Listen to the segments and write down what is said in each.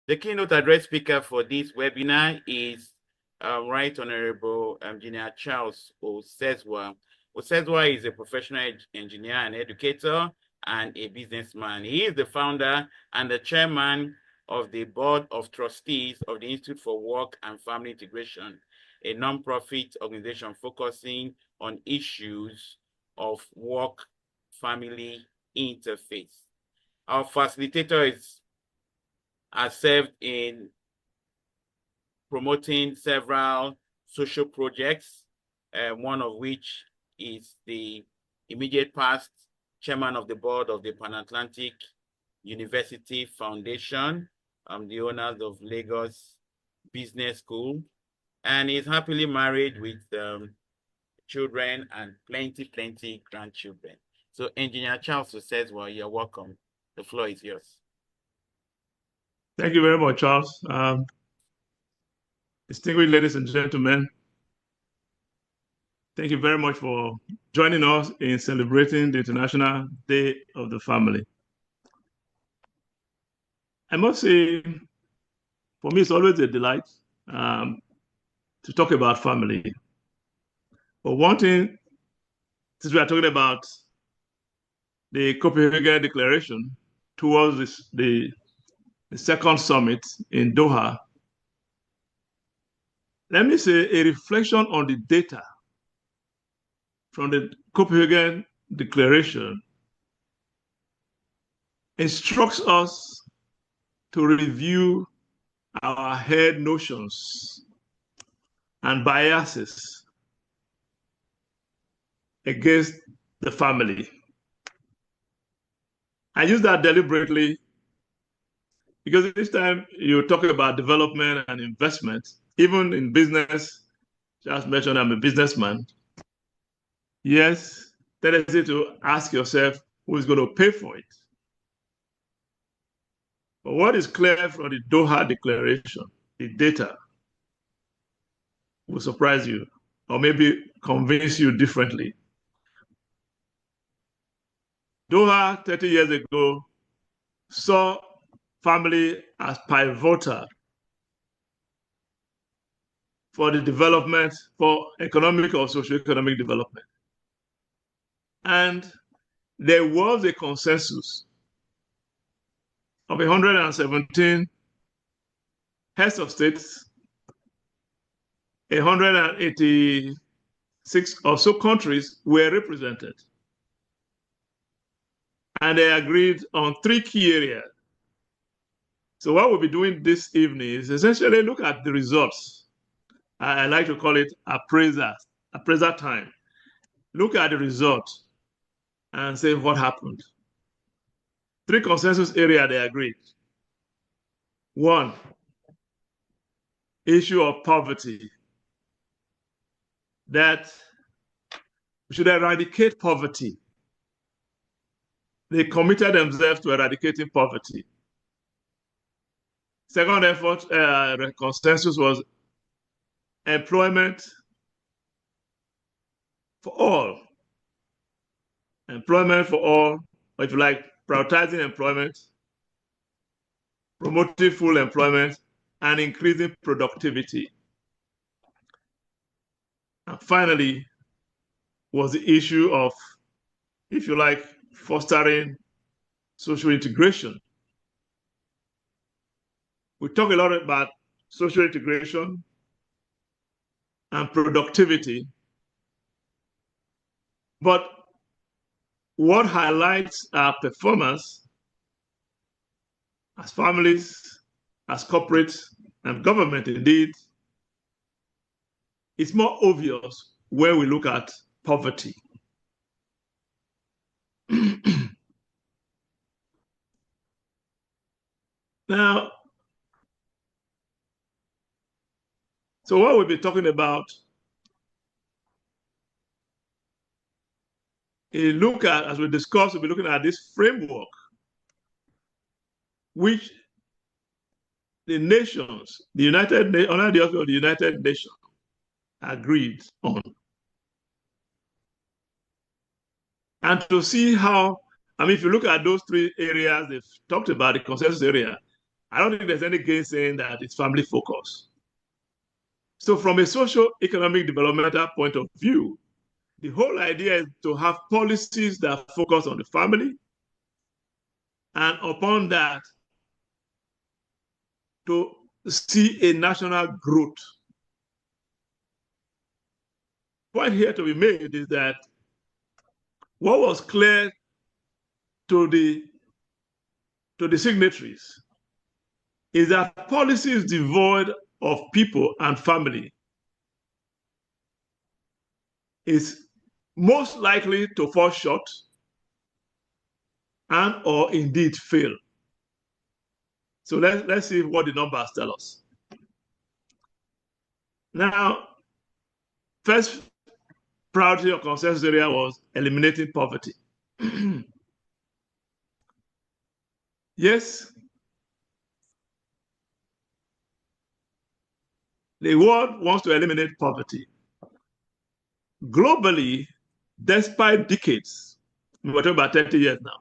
The keynote address speaker for this webinar is Right Honorable Engineer Charles Osezua. Osezua is a professional engineer and educator and a businessman. He is the founder and the chairman of the Board of Trustees of the Institute for Work and Family Integration, a nonprofit organization focusing on issues of work-family interface. Our facilitator has served in promoting several social projects, one of which is the immediate past chairman of the board of the Pan-Atlantic University Foundation, the owners of Lagos Business School, and is happily married with children and plenty grandchildren. So Engineer Charles says, well, you're welcome. The floor is yours. Thank you very much, Charles. Distinguished ladies and gentlemen, thank you very much for joining us in celebrating the International Day of the Family. I must say, for me, it's always a delight to talk about family. But one thing, since we are talking about the Copenhagen Declaration towards the second summit in Doha, let me say a reflection on the data from the Copenhagen Declaration instructs us to review our head notions and biases against the family. I use that deliberately because this time you talk about development and investment, even in business. Just mentioned I'm a businessman. Yes, tendency to ask yourself who is going to pay for it. But what is clear from the Doha Declaration, the data, will surprise you or maybe convince you differently. Doha 30 years ago saw family as pivotal for the development, for economic or socio-economic development. And there was a consensus of 117 heads of states, 186 or so countries were represented. And they agreed on 3 key areas. So what we'll be doing this evening is essentially look at the results. I like to call it appraiser time. Look at the results and say what happened. 3 consensus areas they agreed. 1, issue of poverty. That we should eradicate poverty. They committed themselves to eradicating poverty. Second effort, consensus was employment for all. Employment for all, or if you like, prioritizing employment, promoting full employment, and increasing productivity. And finally, was the issue of, if you like, fostering social integration. We talk a lot about social integration and productivity, but what highlights our performance as families, as corporates, and government indeed, is more obvious when we look at poverty. Now, so what we'll be talking about is look at, as we discussed, we'll be looking at this framework which the nations, the United Nations, under the authority of the United Nations, agreed on. And to see how, I mean, if you look at those 3 areas they've talked about, the consensus area, I don't think there's any gainsaying that it's family focused. So from a socio-economic developmental point of view, the whole idea is to have policies that focus on the family, and upon that, to see a national growth. Point here to be made is that what was clear to the signatories is that policies devoid of people and family is most likely to fall short and or indeed fail. So let's see what the numbers tell us. Now, first priority or consensus area was eliminating poverty. Yes, the world wants to eliminate poverty. Globally, despite decades, we're talking about 30 years now,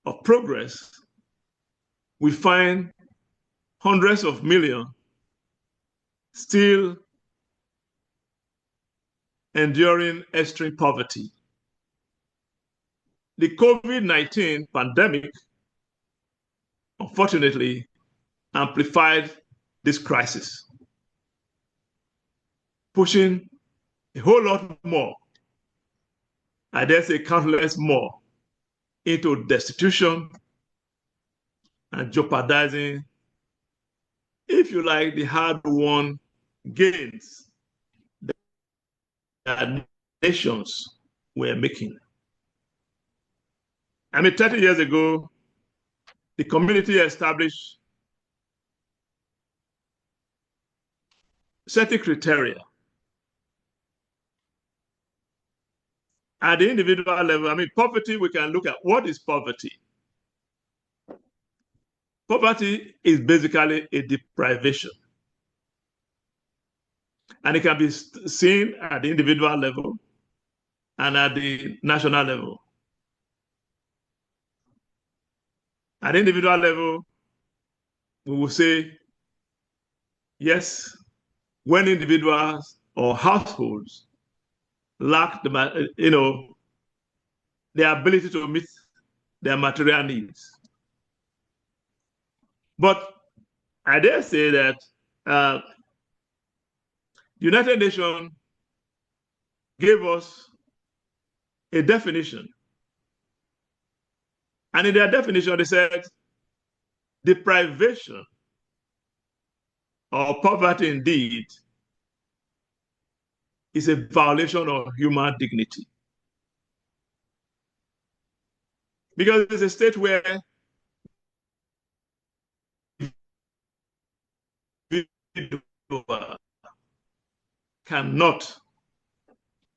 of progress, we find hundreds of millions still enduring extreme poverty. The COVID-19 pandemic, unfortunately, amplified this crisis, pushing a whole lot more, I dare say countless more, into destitution and jeopardizing, if you like, the hard-won gains that nations were making. I mean, 30 years ago, the community established certain criteria. At the individual level, I mean, poverty, we can look at what is poverty. Poverty is basically a deprivation. And it can be seen at the individual level and at the national level. At the individual level, we will say, yes, when individuals or households lack the ability to meet their material needs. But I dare say that the United Nations gave us a definition. And in their definition, they said deprivation or poverty indeed is a violation of human dignity. Because it's a state where cannot,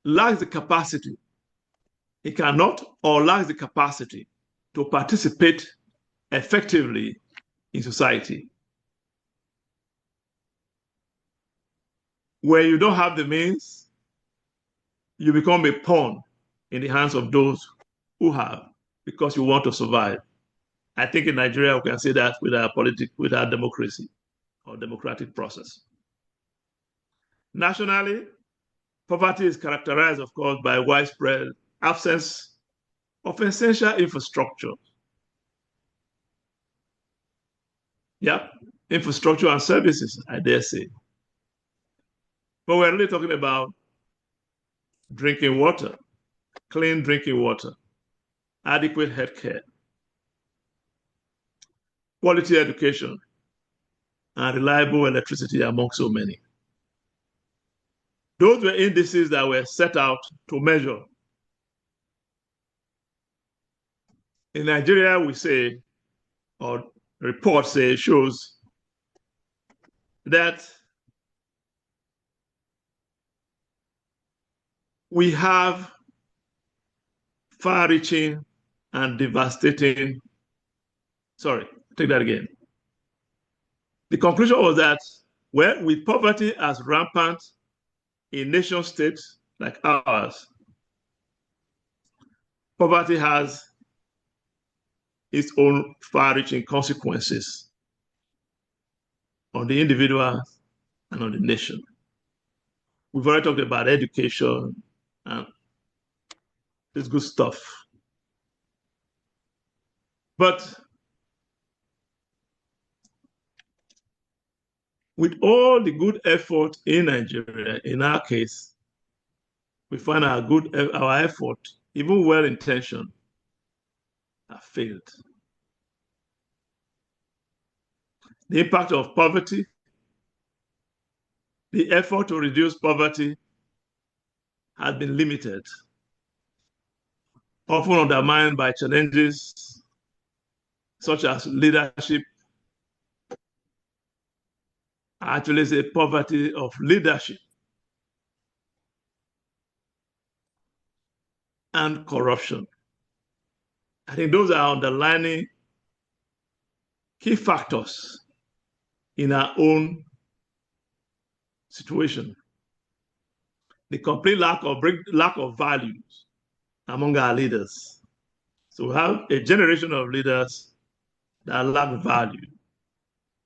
lacks the capacity, it cannot or lacks the capacity to participate effectively in society. Where you don't have the means, you become a pawn in the hands of those who have, because you want to survive. I think in Nigeria, we can say that with our democracy or democratic process. Nationally, poverty is characterized, of course, by widespread absence of essential infrastructure. Yeah, infrastructure and services, I dare say. But we're really talking about drinking water, clean drinking water, adequate healthcare, quality education, and reliable electricity, among so many. Those were indices that were set out to measure. In Nigeria, we say, or reports say, shows that we have far-reaching and devastating, sorry, take that again. The conclusion was that, well, with poverty as rampant in nation states like ours, poverty has its own far-reaching consequences on the individual and on the nation. We've already talked about education and this good stuff. But with all the good effort in Nigeria, in our case, we find our effort, even well-intentioned, have failed. The impact of poverty, the effort to reduce poverty has been limited, often undermined by challenges such as leadership, actually say poverty of leadership, and corruption. I think those are underlining key factors in our own situation. The complete lack of values among our leaders. So we have a generation of leaders that lack value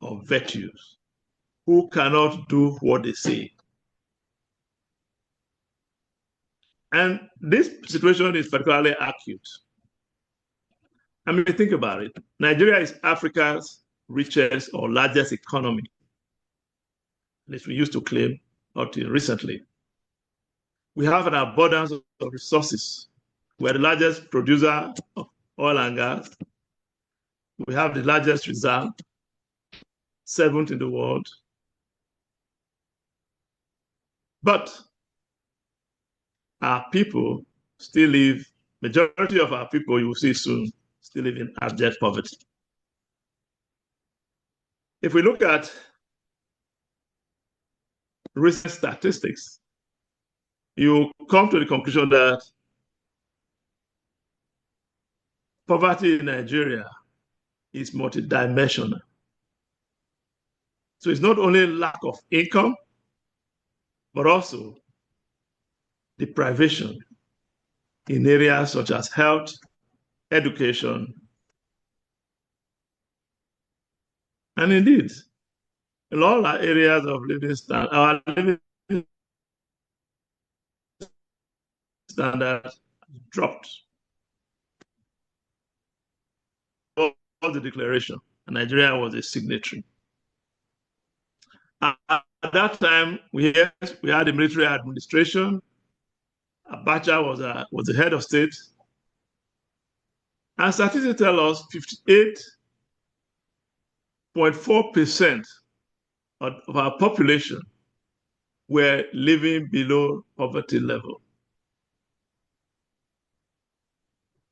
or virtues, who cannot do what they say. And this situation is particularly acute. I mean, think about it. Nigeria is Africa's richest or largest economy, at least we used to claim until recently. We have an abundance of resources. We're the largest producer of oil and gas. We have the largest reserve, 7th in the world. But our people still live, majority of our people, you will see soon, still live in abject poverty. If we look at recent statistics, you come to the conclusion that poverty in Nigeria is multidimensional. So it's not only lack of income, but also deprivation in areas such as health, education, and indeed, in all our areas of living standard, our living standard dropped. All the declaration, and Nigeria was a signatory. At that time, we had the military administration. Abacha was the head of state. And statistics tell us 58.4% of our population were living below poverty level.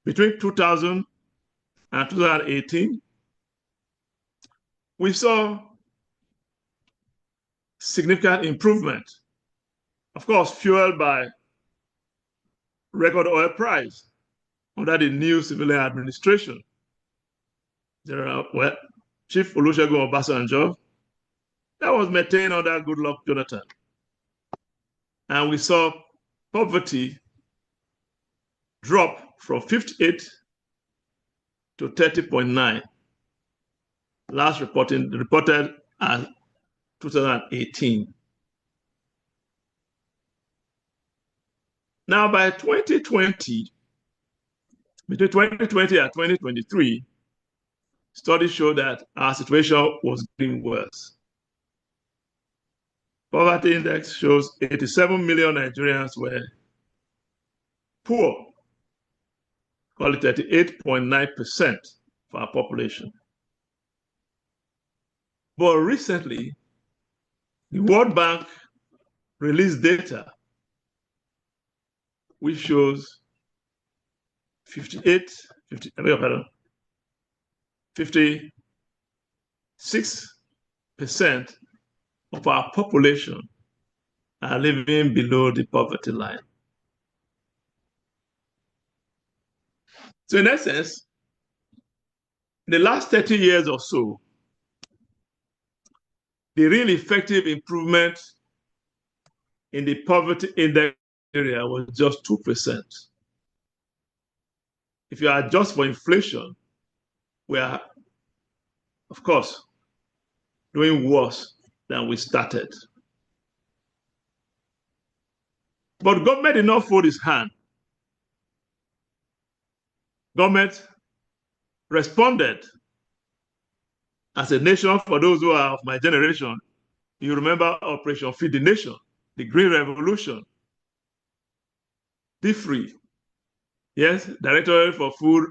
Between 2000 and 2018, we saw significant improvement, of course, fueled by record oil price under the new civilian administration. Chief Olusegun Obasanjo, that was maintained under Goodluck Jonathan. And we saw poverty drop from 58 to 30.9. Last reported as 2018. Now by 2020, between 2020 and 2023, studies show that our situation was getting worse. Poverty index shows 87 million Nigerians were poor, call it 38.9% of our population. But recently, the World Bank released data which shows 56% of our population are living below the poverty line. So in essence, in the last 30 years or so, the real effective improvement in the poverty index area was just 2%. If you adjust for inflation, we are, of course, doing worse than we started. But government did not fold his hand. Government responded as a nation. For those who are of my generation, you remember Operation Feed the Nation, the Green Revolution, DFRI, yes, Directorate for Food,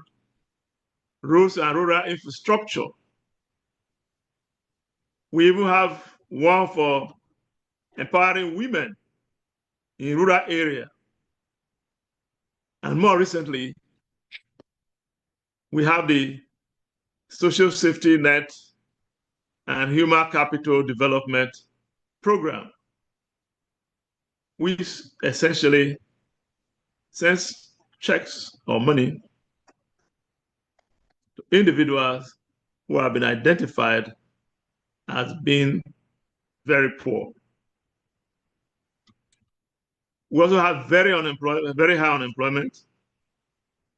Roads and Rural Infrastructure. We even have one for empowering women in rural area. And more recently, we have the Social Safety Net and Human Capital Development Program, which essentially sends checks or money to individuals who have been identified as being very poor. We also have very high unemployment.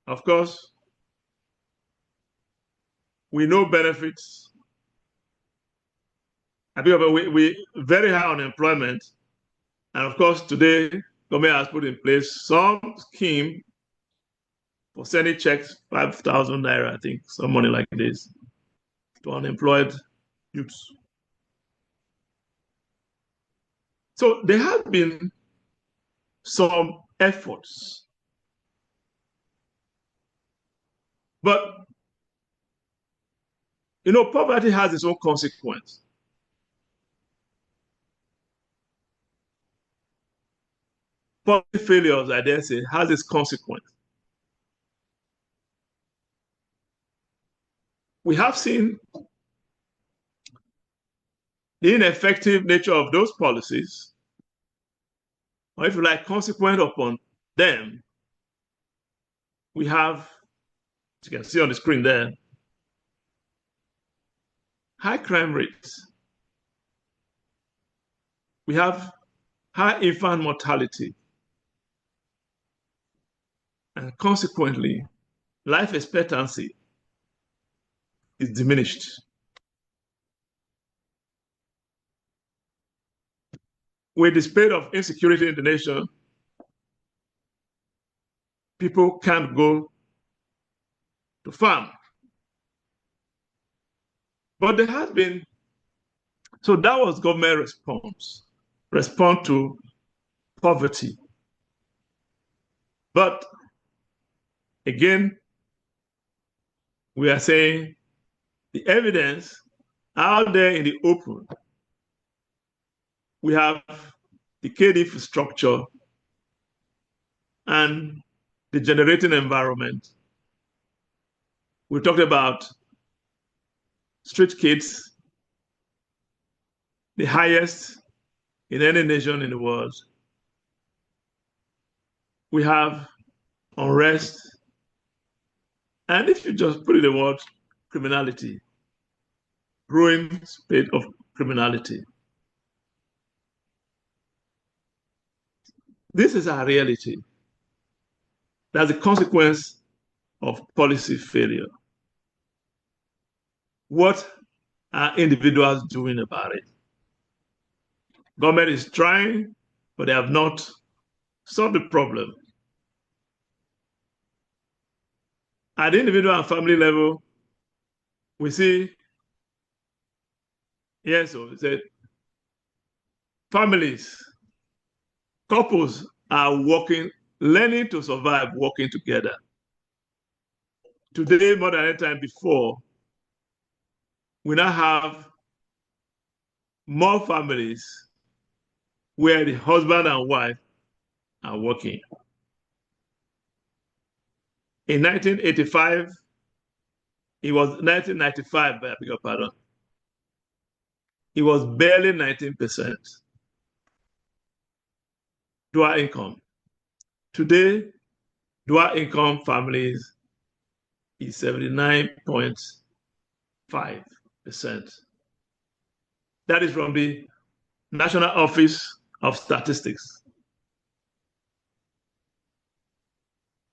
Of course, we know benefits. We very high unemployment, and of course today government has put in place some scheme for sending checks, 5,000 naira, I think, some money like this, to unemployed youths. So there have been some efforts, but poverty has its own consequence. Policy failures, I dare say, has its consequence. We have seen the ineffective nature of those policies, or if you like, consequent upon them. We have, as you can see on the screen there, high crime rates. We have high infant mortality. And consequently, life expectancy is diminished. With the spread of insecurity in the nation, people can't go to farm. But there has been, so that was government response to poverty. But again, we are saying the evidence out there in the open. We have decayed infrastructure and degenerating environment. We talked about street kids, the highest in any nation in the world. We have unrest, and if you just put it in the word criminality, growing spate of criminality. This is our reality. That's a consequence of policy failure. What are individuals doing about it? Government is trying, but they have not solved the problem. At the individual and family level, we see, yes, so we said, families, couples are working, learning to survive, working together. Today, more than any time before, we now have more families where the husband and wife are working. In 1985, it was 1995, I beg your pardon. It was barely 19% dual income. Today, dual income families is 79.5%. That is from the National Office of Statistics.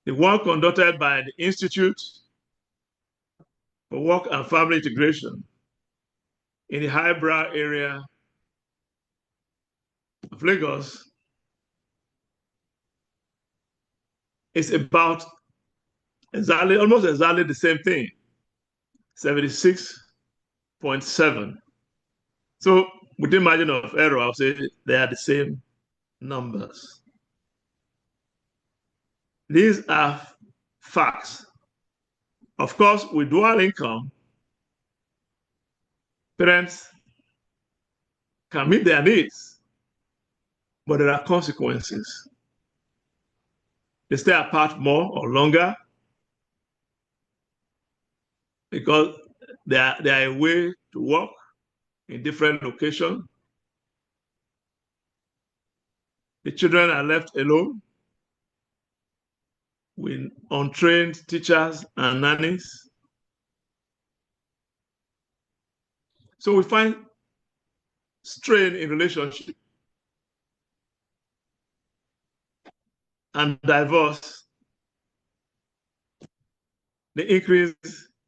The one conducted by the Institute for Work and Family Integration in the highbrow area of Lagos is about almost exactly the same thing, 76.7. So within margin of error, I'll say they are the same numbers. These are facts. Of course, with dual income, parents can meet their needs, but there are consequences. They stay apart more or longer because they are away to work in different locations. The children are left alone with untrained teachers and nannies. So we find strain in relationship and divorce. The increase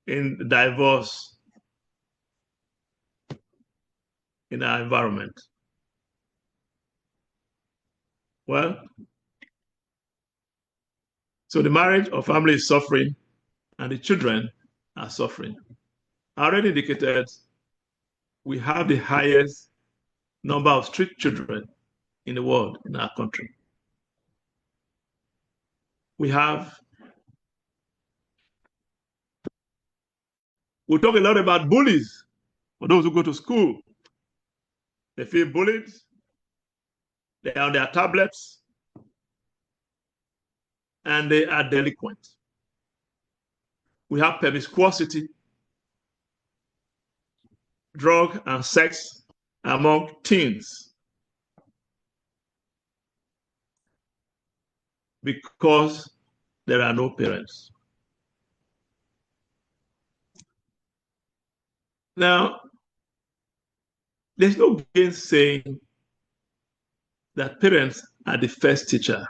in divorce in our environment. Well, so the marriage or family is suffering and the children are suffering. I already indicated we have the highest number of street children in the world, in our country. We talk a lot about bullies for those who go to school. They feel bullied, they are on their tablets, and they are delinquent. We have promiscuity, drug and sex among teens because there are no parents. Now, there's no gainsaying that parents are the first teacher.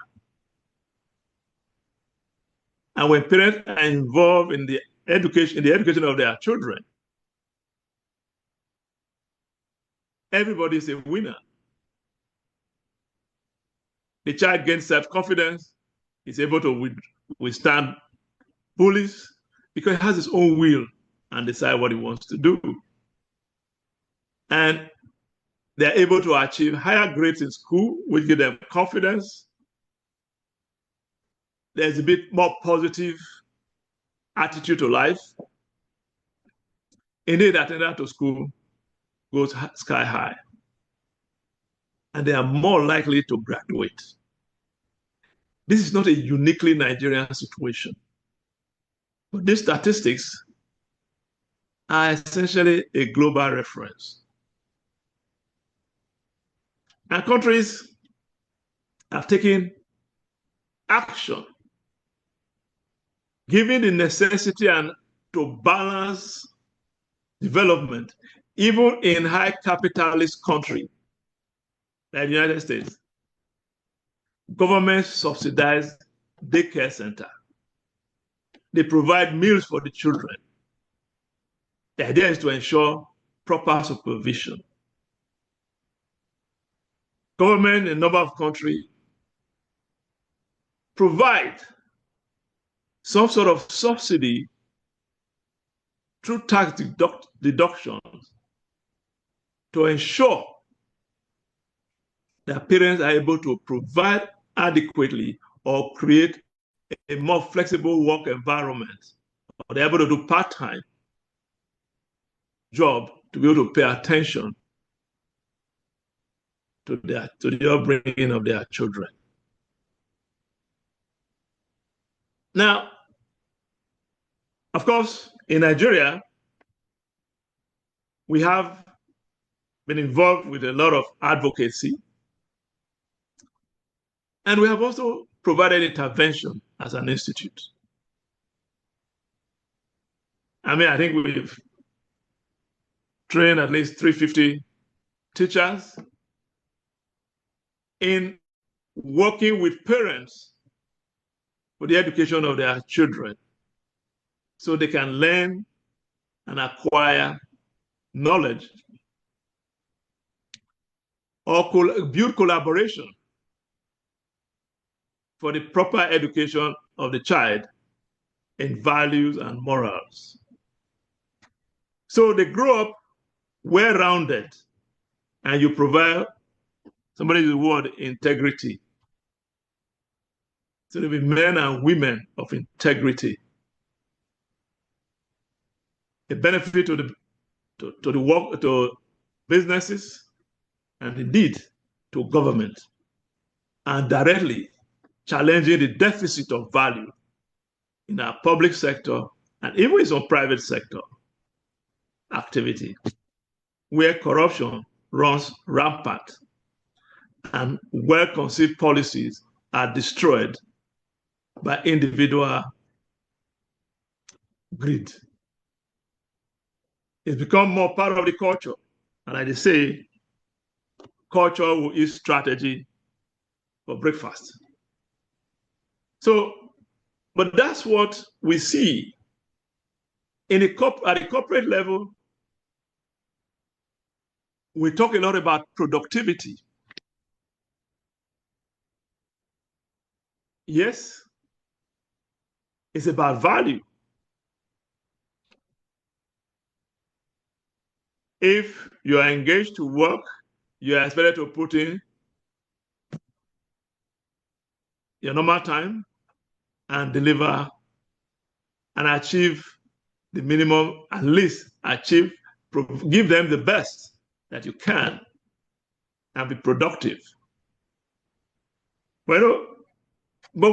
And when parents are involved in the education of their children, everybody is a winner. The child gains self-confidence, is able to withstand bullies because he has his own will and decide what he wants to do. And they're able to achieve higher grades in school, which give them confidence. There's a bit more positive attitude to life. Innate attendance to school goes sky high. And they are more likely to graduate. This is not a uniquely Nigerian situation. But these statistics are essentially a global reference. And countries have taken action, given the necessity and to balance development, even in high capitalist countries like the United States. Governments subsidize daycare center. They provide meals for the children. The idea is to ensure proper supervision. Government in a number of countries provide some sort of subsidy through tax deductions to ensure that parents are able to provide adequately or create a more flexible work environment, or they're able to do part-time job to be able to pay attention to the upbringing of their children. Now, of course, in Nigeria, we have been involved with a lot of advocacy, and we have also provided intervention as an institute. I mean, I think we've trained at least 350 teachers in working with parents for the education of their children so they can learn and acquire knowledge or build collaboration for the proper education of the child in values and morals. So they grow up well-rounded, and you provide, somebody used the word integrity. So they'll be men and women of integrity. A benefit to the work, to businesses, and indeed to government, and directly challenging the deficit of value in our public sector and even in some private sector activity, where corruption runs rampant and well-conceived policies are destroyed by individual greed. It's become more part of the culture. And like they say, culture will eat strategy for breakfast. So, but that's what we see at the corporate level. We talk a lot about productivity. Yes, it's about value. If you are engaged to work, you are expected to put in your normal time and deliver and achieve the minimum, at least give them the best that you can and be productive. But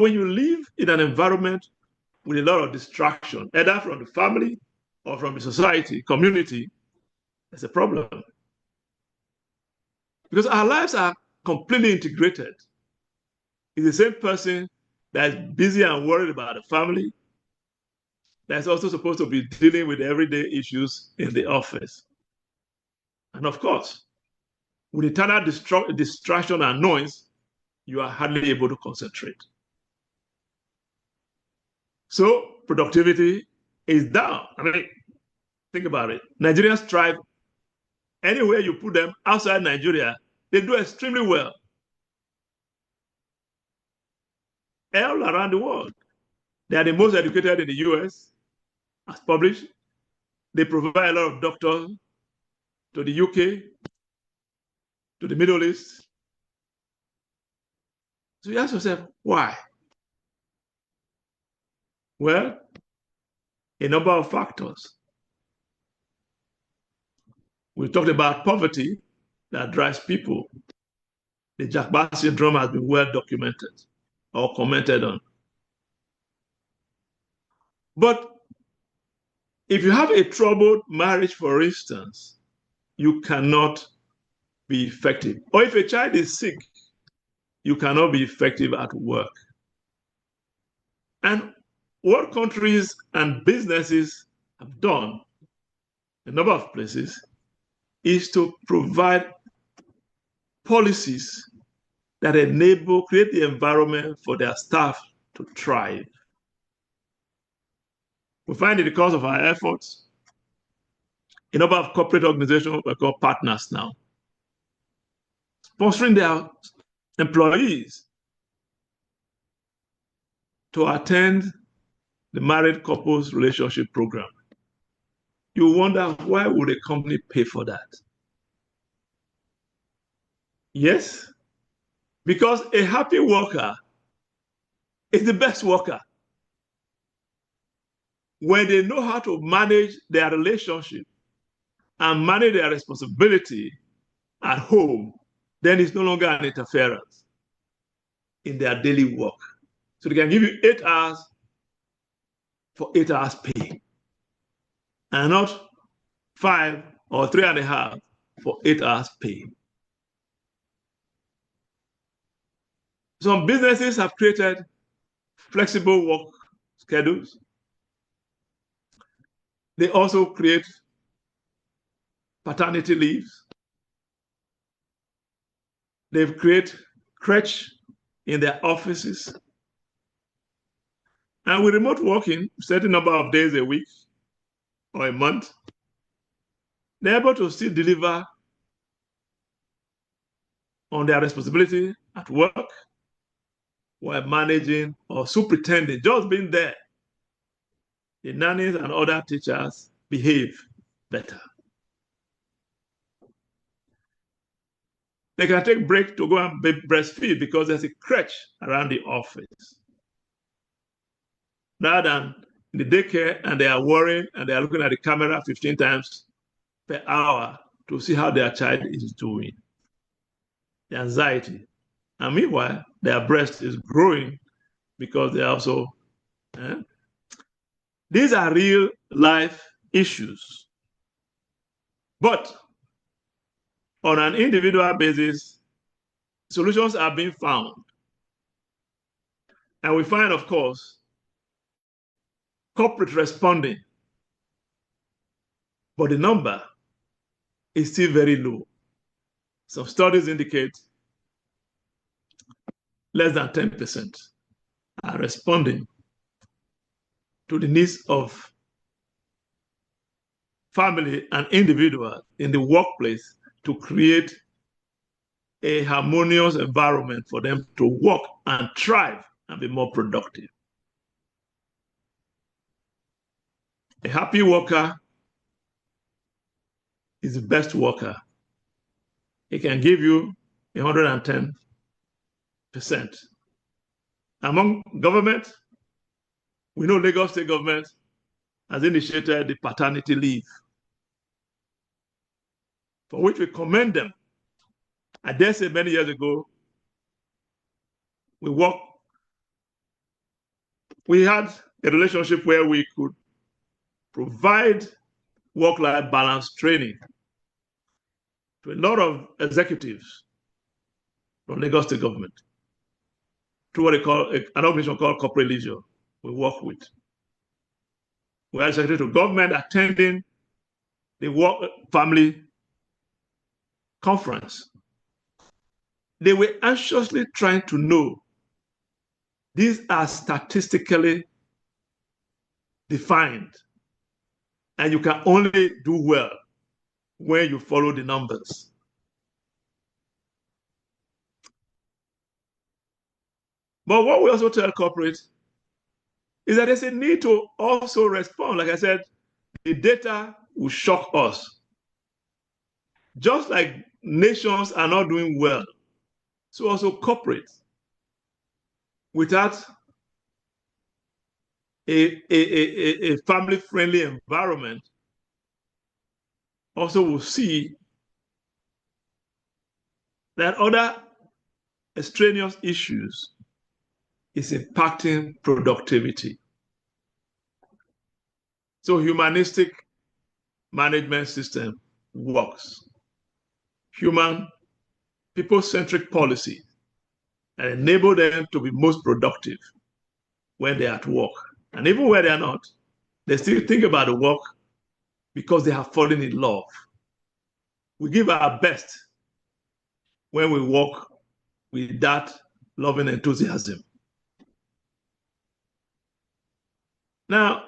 when you live in an environment with a lot of distraction, either from the family or from the society, community, there's a problem. Because our lives are completely integrated. It's the same person that's busy and worried about the family that's also supposed to be dealing with everyday issues in the office. And of course, with eternal distraction and noise, you are hardly able to concentrate. So productivity is down. I mean, think about it. Nigerians thrive anywhere you put them outside Nigeria, they do extremely well. All around the world. They are the most educated in the US, as published. They provide a lot of doctors to the UK, to the Middle East. So you ask yourself, why? Well, a number of factors. We talked about poverty that drives people. The Jack Ba syndrome has been well documented or commented on. But if you have a troubled marriage, for instance, you cannot be effective. Or if a child is sick, you cannot be effective at work. And what countries and businesses have done, a number of places, is to provide policies that create the environment for their staff to thrive. We find in the course of our efforts, a number of corporate organizations we call partners now, sponsoring their employees to attend the married couples relationship program. You wonder, why would a company pay for that? Yes, because a happy worker is the best worker. When they know how to manage their relationship and manage their responsibility at home, then it's no longer an interference in their daily work. So they can give you 8 hours for 8 hours pay, and not 5 or 3.5 for 8 hours pay. Some businesses have created flexible work schedules. They also create paternity leaves. They've created crèche in their offices. And with remote working, certain number of days a week or a month, they're able to still deliver on their responsibility at work, while managing or superintending, just being there, the nannies and other teachers behave better. They can take break to go and breastfeed because there's a crèche around the office. Rather than in the daycare and they are worrying and they are looking at the camera 15 times per hour to see how their child is doing. The anxiety. And meanwhile, their breast is growing because they are also. These are real life issues. But on an individual basis, solutions are being found. And we find, of course, corporate responding, but the number is still very low. Some studies indicate less than 10% are responding to the needs of family and individuals in the workplace to create a harmonious environment for them to work and thrive and be more productive. A happy worker is the best worker. It can give you 110%. Among government, we know Lagos State government has initiated the paternity leave, for which we commend them. I dare say many years ago, we had a relationship where we could provide work-life balance training to a lot of executives from Lagos State government through what they call an organization called Corporate Leisure we work with. We had a secretary to government attending the work family conference. They were anxiously trying to know, these are statistically defined, and you can only do well when you follow the numbers. But what we also tell corporate is that there's a need to also respond. Like I said, the data will shock us. Just like nations are not doing well, so also corporate, without a family-friendly environment, also will see that other extraneous issues is impacting productivity. So humanistic management system works. People-centric policy and enable them to be most productive when they're at work. And even when they're not, they still think about the work because they have fallen in love. We give our best when we work with that loving enthusiasm. Now,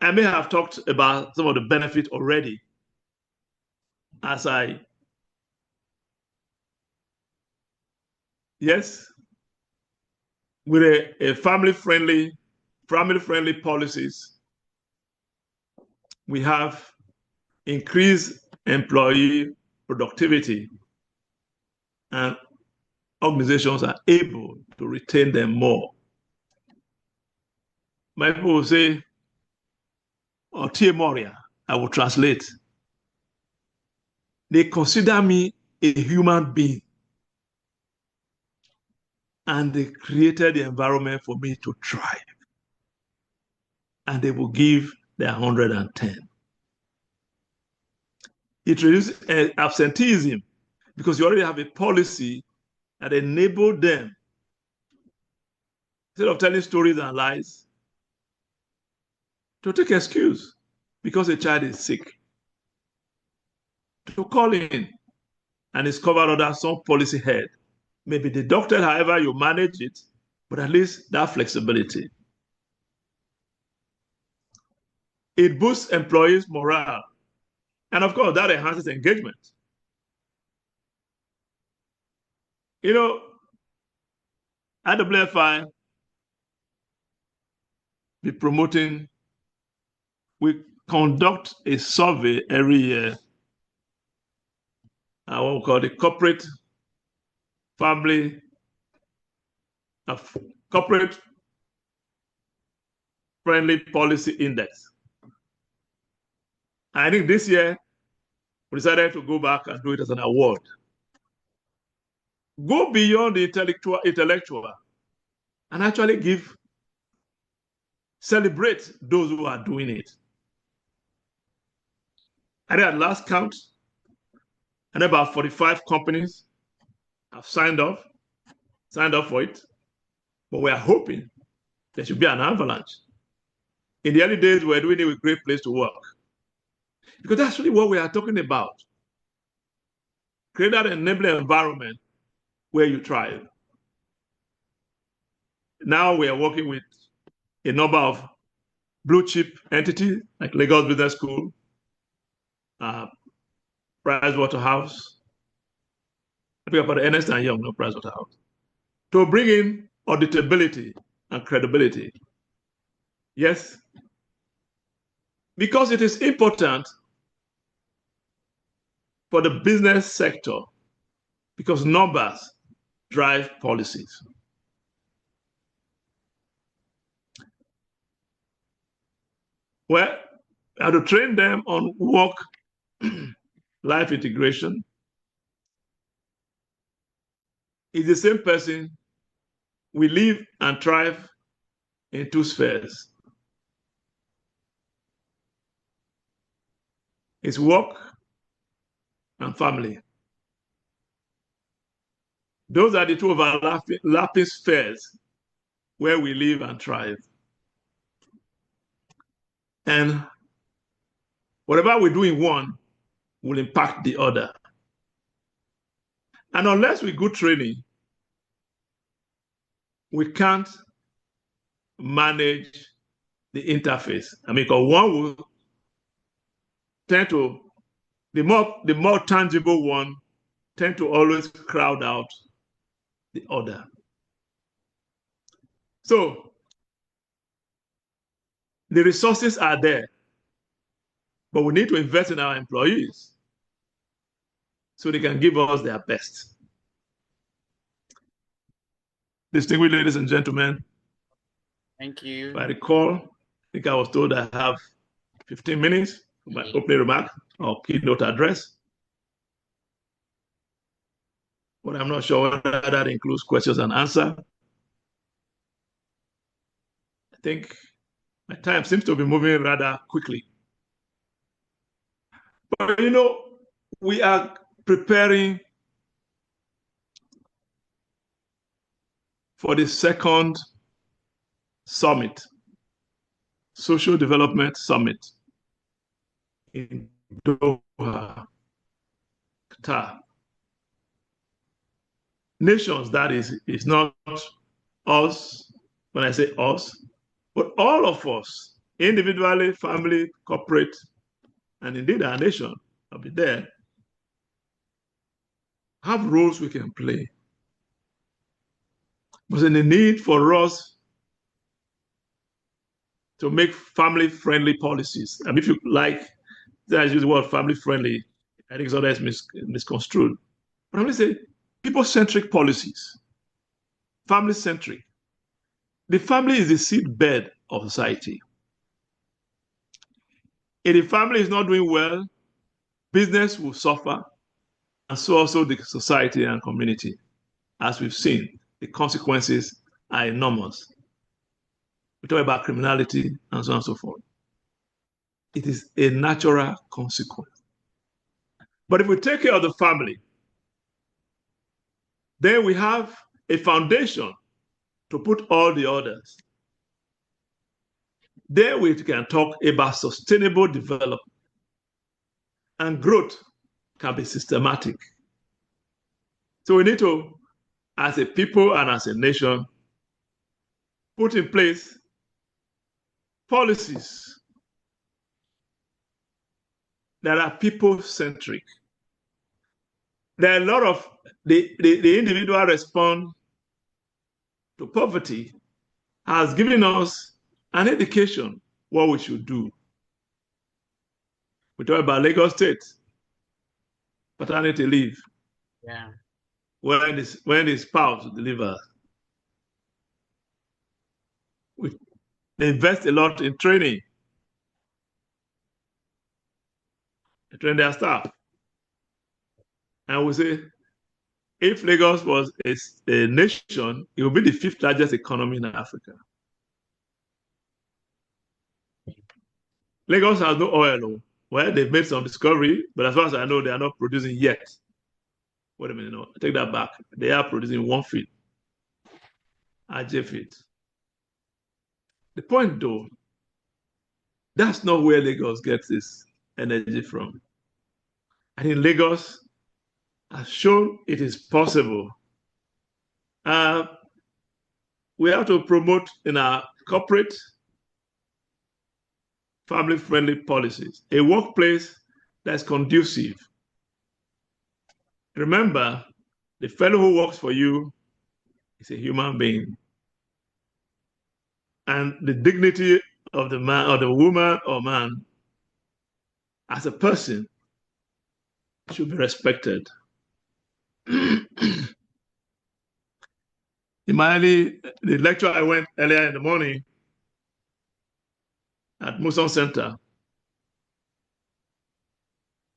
I may have talked about some of the benefits already with a family-friendly policies, we have increased employee productivity, and organizations are able to retain them more. My people will say, or Tia Moria, I will translate. They consider me a human being, and they created the environment for me to thrive. And they will give their 110. It reduces absenteeism because you already have a policy that enables them, instead of telling stories and lies, to take excuse because a child is sick, to call in and discover under some policy head. Maybe deducted however you manage it, but at least that flexibility. It boosts employees' morale. And of course, that enhances engagement. You know, IWFI be promoting, we conduct a survey every year, what we call the corporate friendly policy index. I think this year we decided to go back and do it as an award. Go beyond the intellectual and actually celebrate those who are doing it. I think at last count, and about 45 companies have signed up for it, but we are hoping there should be an avalanche. In the early days, we were doing it with Great Place to Work, because that's really what we are talking about. Create that enabling environment where you thrive. Now we are working with a number of blue chip entities like Lagos Business School, Pricewaterhouse. I think about Ernst & Young, no Pricewaterhouse, to bring in auditability and credibility. Yes, because it is important for the business sector, because numbers drive policies. Well, I have to train them on work-life integration. It's the same person. We live and thrive in two spheres. It's work and family. Those are the two overlapping spheres where we live and thrive. And whatever we do in one will impact the other. And unless we go training, we can't manage the interface. I mean, because one will tend to, the more tangible one tend to always crowd out the other. So the resources are there, but we need to invest in our employees so they can give us their best. Distinguished ladies and gentlemen, thank you. If I recall, I think I was told I have 15 minutes for my opening remark or keynote address. But I'm not sure whether that includes questions and answers. I think my time seems to be moving rather quickly. But we are preparing for the second summit, Social Development Summit in Doha, Qatar. Nations, that is not us, when I say us, but all of us, individually, family, corporate, and indeed our nation will be there, have roles we can play. But in the need for us to make family-friendly policies. And if you like, I use the word family-friendly, I think sometimes misconstrued. But I'm going to say people-centric policies, family-centric. The family is the seedbed of society. If the family is not doing well, business will suffer, and so also the society and community. As we've seen, the consequences are enormous. We talk about criminality and so on and so forth. It is a natural consequence. But if we take care of the family, then we have a foundation to put all the others. Then we can talk about sustainable development. And growth can be systematic. So we need to, as a people and as a nation, put in place policies that are people-centric, there are a lot of the individual response to poverty has given us an indication what we should do. We talk about Lagos State, paternity leave. Yeah. When the spouse delivers. They invest a lot in training. They train their staff. And we say, if Lagos was a nation, it would be the fifth largest economy in Africa. Lagos has no oil. Well, they've made some discovery, but as far as I know, they are not producing yet. Wait a minute, no, I take that back. They are producing one field, RJ field. The point though, that's not where Lagos gets its energy from. I think Lagos has shown it is possible. We have to promote in our corporate family-friendly policies, a workplace that's conducive. Remember, the fellow who works for you is a human being. And the dignity of the man or the woman or man as a person should be respected. In the lecture I went earlier in the morning at Muson Center,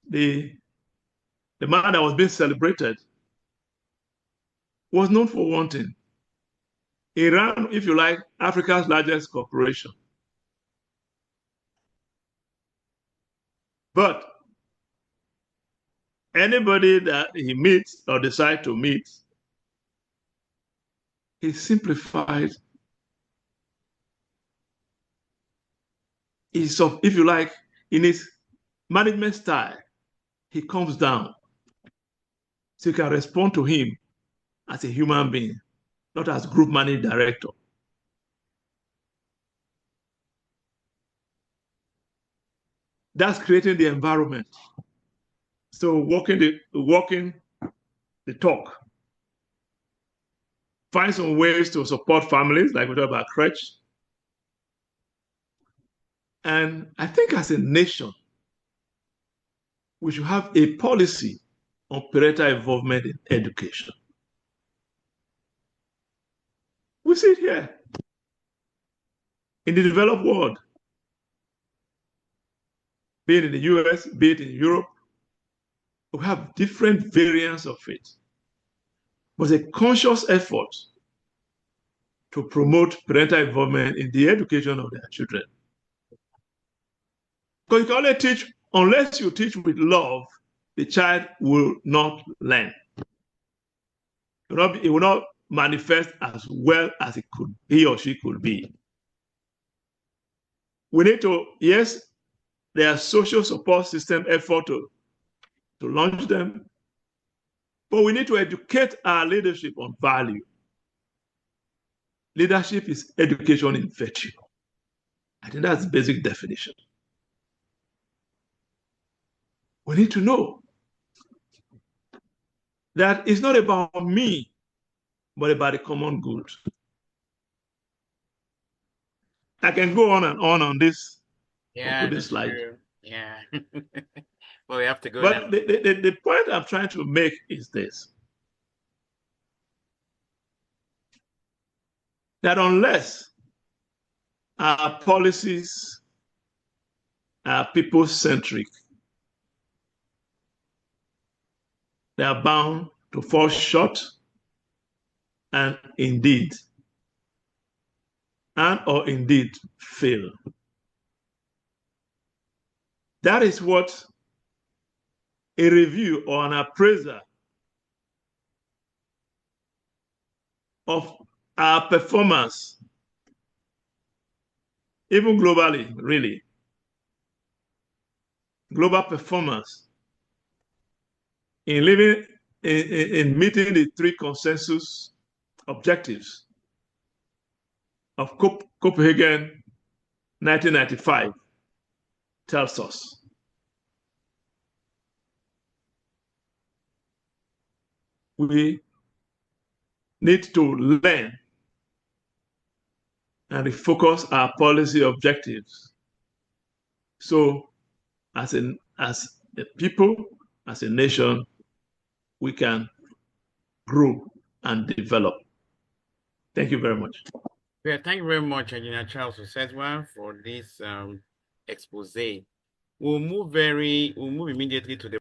the man that was being celebrated was known for one thing. He ran, if you like, Africa's largest corporation. But anybody that he meets or decides to meet, he simplified. If you like, in his management style, he comes down. So you can respond to him as a human being, not as group managing director. That's creating the environment. So walking the talk. Find some ways to support families, like we talk about crèche. And I think as a nation, we should have a policy on parental involvement in education. We see it here. In the developed world, be it in the US, be it in Europe, we have different variants of it. But a conscious effort to promote parental involvement in the education of their children. Because you can only teach, unless you teach with love, the child will not learn. It will not manifest as well as he or she could be. We need to, yes, there are social support system effort to launch them, but we need to educate our leadership on value. Leadership is education in virtue. I think that's the basic definition. We need to know that it's not about me, but about the common good. I can go on and on this. Yeah, that's slide. true. Yeah. Well, we have to go but now. The point I'm trying to make is this. That unless our policies are people-centric, they are bound to fall short and indeed fail. That is what a review or an appraisal of our performance, even globally, really, global performance in meeting the three consensus objectives of Copenhagen 1995 tells us. we need to learn and refocus our policy objectives. So as a people, as a nation, we can grow and develop. Thank you very much. Yeah, thank you very much, Engineer Charles Osezua, for this expose. We'll move immediately to the